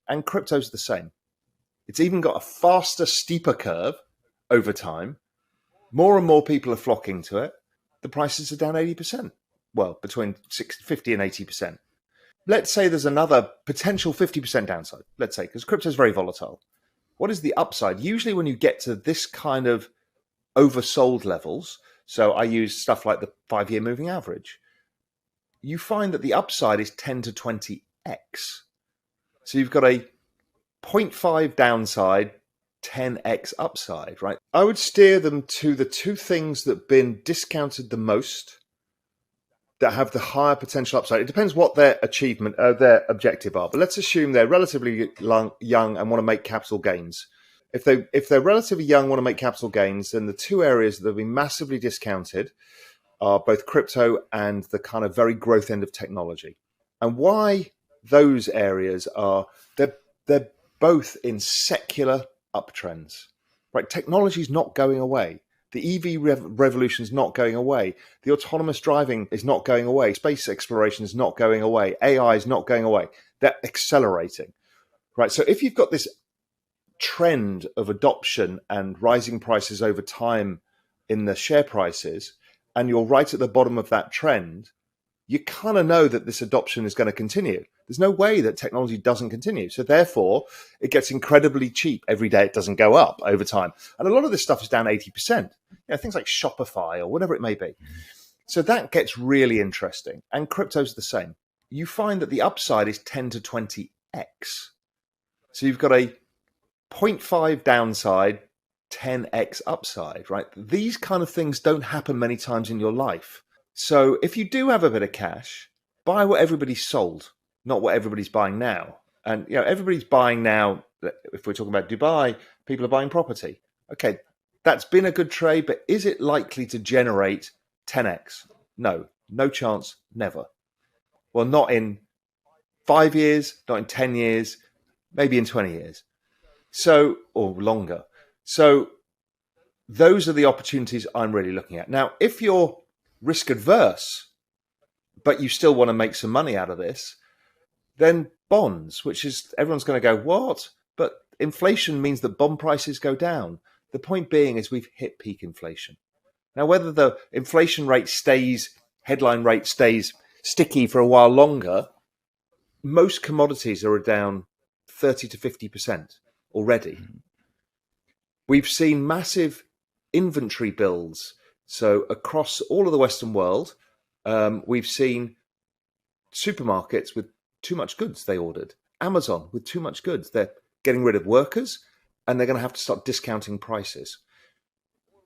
And crypto's the same. It's even got a faster, steeper curve over time. More and more people are flocking to it. The prices are down 80%. Well, between 50 and 80%. Let's say there's another potential 50% downside, let's say, because crypto is very volatile. What is the upside? Usually when you get to this kind of oversold levels, so I use stuff like the 5-year moving average, you find that the upside is 10 to 20x. So you've got a 0.5 downside, 10x upside, right? I would steer them to the two things that have been discounted the most, that have the higher potential upside. It depends what their their objective are, but let's assume they're relatively young and want to make capital gains. If they're relatively young, want to make capital gains, then the two areas that have been massively discounted are both crypto and the kind of very growth end of technology. And why those areas are, they're both in secular uptrends, right? Technology is not going away. The EV revolution is not going away. The autonomous driving is not going away. Space exploration is not going away. AI is not going away. They're accelerating, right? So if you've got this trend of adoption and rising prices over time in the share prices, and you're right at the bottom of that trend, you kind of know that this adoption is going to continue. There's no way that technology doesn't continue. So therefore, it gets incredibly cheap every day. It doesn't go up over time. And a lot of this stuff is down 80%. Things like Shopify or whatever it may be. So that gets really interesting. And crypto's the same. You find that the upside is 10 to 20x. So you've got a 0.5 downside, 10x upside, right? These kind of things don't happen many times in your life. So if you do have a bit of cash, buy what everybody's sold, not what everybody's buying now. And everybody's buying now. If we're talking about Dubai, people are buying property. Okay, that's been a good trade, but is it likely to generate 10x? No chance, never. Well, not in 5 years, not in 10 years, maybe in 20 years. So, or longer. So those are the opportunities I'm really looking at. Now, if you're risk adverse, but you still want to make some money out of this, then bonds, which is, everyone's going to go, what? But inflation means that bond prices go down. The point being is we've hit peak inflation. Now, whether the inflation rate headline rate stays sticky for a while longer, most commodities are down 30 to 50% already. We've seen massive inventory builds. So across all of the Western world, we've seen supermarkets with too much goods they ordered. Amazon with too much goods. They're getting rid of workers and they're going to have to start discounting prices.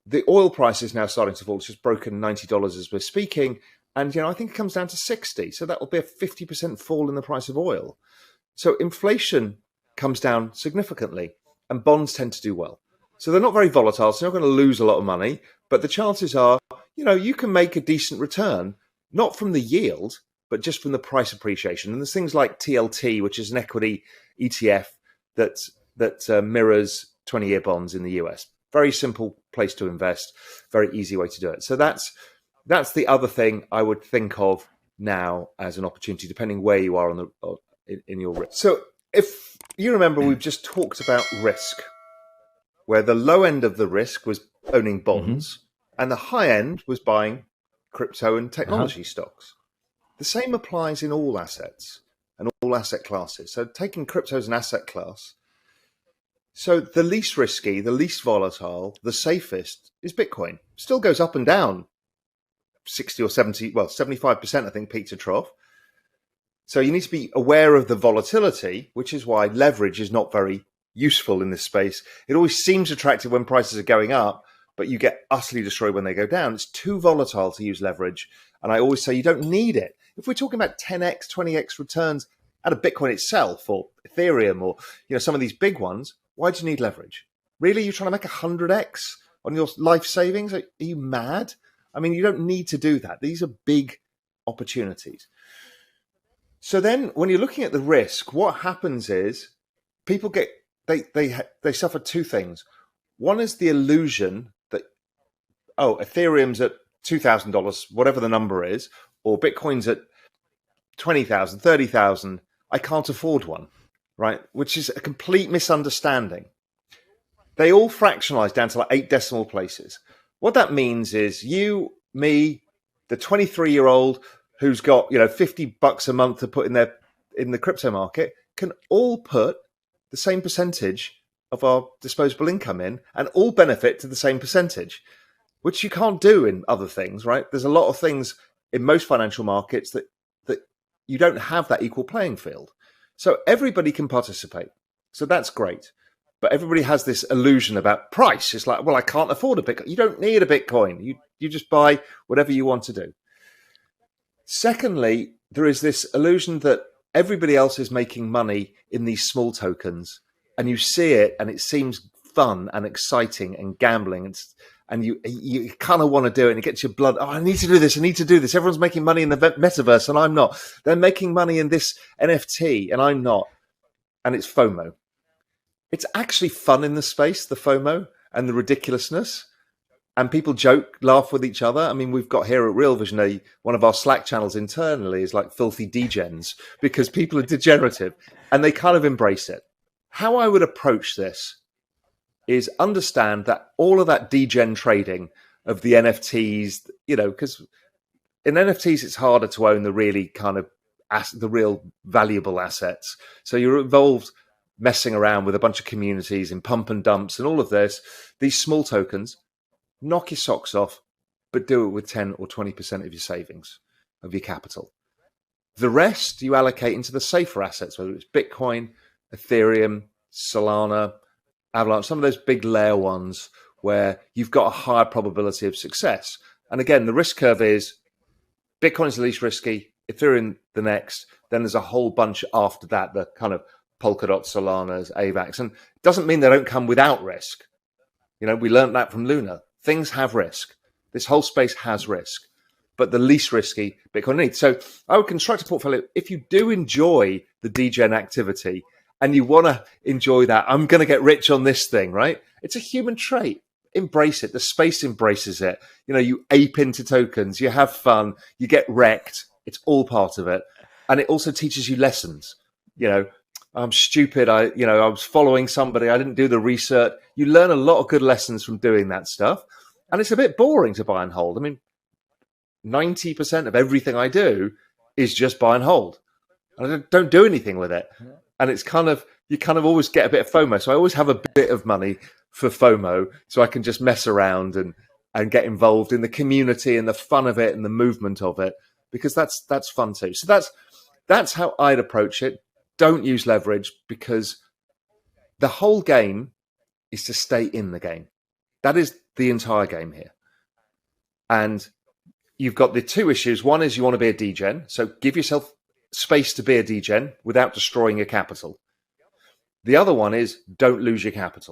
The oil price is now starting to fall. It's just broken $90 as we're speaking. And, I think it comes down to 60. So that will be a 50% fall in the price of oil. So inflation comes down significantly and bonds tend to do well. So they're not very volatile. So you're not going to lose a lot of money. But the chances are, you can make a decent return, not from the yield, but just from the price appreciation. And there's things like TLT, which is an equity ETF that mirrors 20-year bonds in the US. Very simple place to invest, very easy way to do it. So that's the other thing I would think of now as an opportunity, depending where you are in your risk. So if you remember, we've just talked about risk, where the low end of the risk was owning bonds, and the high end was buying crypto and technology stocks. The same applies in all assets and all asset classes. So taking crypto as an asset class, so the least risky, the least volatile, the safest is Bitcoin. Still goes up and down 60 or 70, 75%, I think, peak to trough. So you need to be aware of the volatility, which is why leverage is not very useful in this space. It always seems attractive when prices are going up, but you get utterly destroyed when they go down. It's too volatile to use leverage. And I always say you don't need it. If we're talking about 10x, 20x returns out of Bitcoin itself or Ethereum or some of these big ones, why do you need leverage? Really? You're trying to make 100x on your life savings? Are you mad? I mean, you don't need to do that. These are big opportunities. So then when you're looking at the risk, what happens is people they suffer two things. One is the illusion that, Ethereum's at $2,000, whatever the number is, or Bitcoin's at 20,000, 30,000. I can't afford one, right? Which is a complete misunderstanding. They all fractionalize down to like 8 decimal places. What that means is you, me, the 23-year-old who's got, $50 a month to put in the crypto market can all put the same percentage of our disposable income in and all benefit to the same percentage, which you can't do in other things, right? There's a lot of things in most financial markets that you don't have that equal playing field. So everybody can participate. So that's great. But everybody has this illusion about price. It's like, well, I can't afford a Bitcoin. You don't need a Bitcoin. You just buy whatever you want to do. Secondly, there is this illusion that everybody else is making money in these small tokens, and you see it and it seems fun and exciting and gambling, and you kind of want to do it, and it gets your blood. Oh, I need to do this. I need to do this. Everyone's making money in the metaverse and I'm not. They're making money in this NFT and I'm not. And it's FOMO. It's actually fun in the space, the FOMO and the ridiculousness. And people joke, laugh with each other. I mean, we've got here at Real Vision, one of our Slack channels internally is like filthy degens because people are degenerative and they kind of embrace it. How I would approach this is understand that all of that degen trading of the NFTs, because in NFTs, it's harder to own the really kind of the real valuable assets. So you're involved messing around with a bunch of communities in pump and dumps and all of this. These small tokens, knock your socks off, but do it with 10 or 20% of your savings, of your capital. The rest you allocate into the safer assets, whether it's Bitcoin, Ethereum, Solana, Avalanche, some of those big layer ones where you've got a higher probability of success. And again, the risk curve is Bitcoin is the least risky, Ethereum the next, then there's a whole bunch after that, the kind of Polkadot, Solanas, AVAX. And it doesn't mean they don't come without risk. We learned that from Luna. Things have risk. This whole space has risk, but the least risky Bitcoin needs. So I would construct a portfolio. If you do enjoy the degen activity and you want to enjoy that, I'm going to get rich on this thing, right? It's a human trait. Embrace it. The space embraces it. You ape into tokens, you have fun, you get wrecked. It's all part of it. And it also teaches you lessons. I'm stupid. I was following somebody. I didn't do the research. You learn a lot of good lessons from doing that stuff. And it's a bit boring to buy and hold. I mean, 90% of everything I do is just buy and hold. And I don't do anything with it. And it's you kind of always get a bit of FOMO. So I always have a bit of money for FOMO so I can just mess around and get involved in the community and the fun of it and the movement of it, because that's fun too. So that's how I'd approach it. Don't use leverage, because the whole game is to stay in the game. That is the entire game here. And you've got the two issues. One is you want to be a degen. So give yourself space to be a degen without destroying your capital. The other one is don't lose your capital.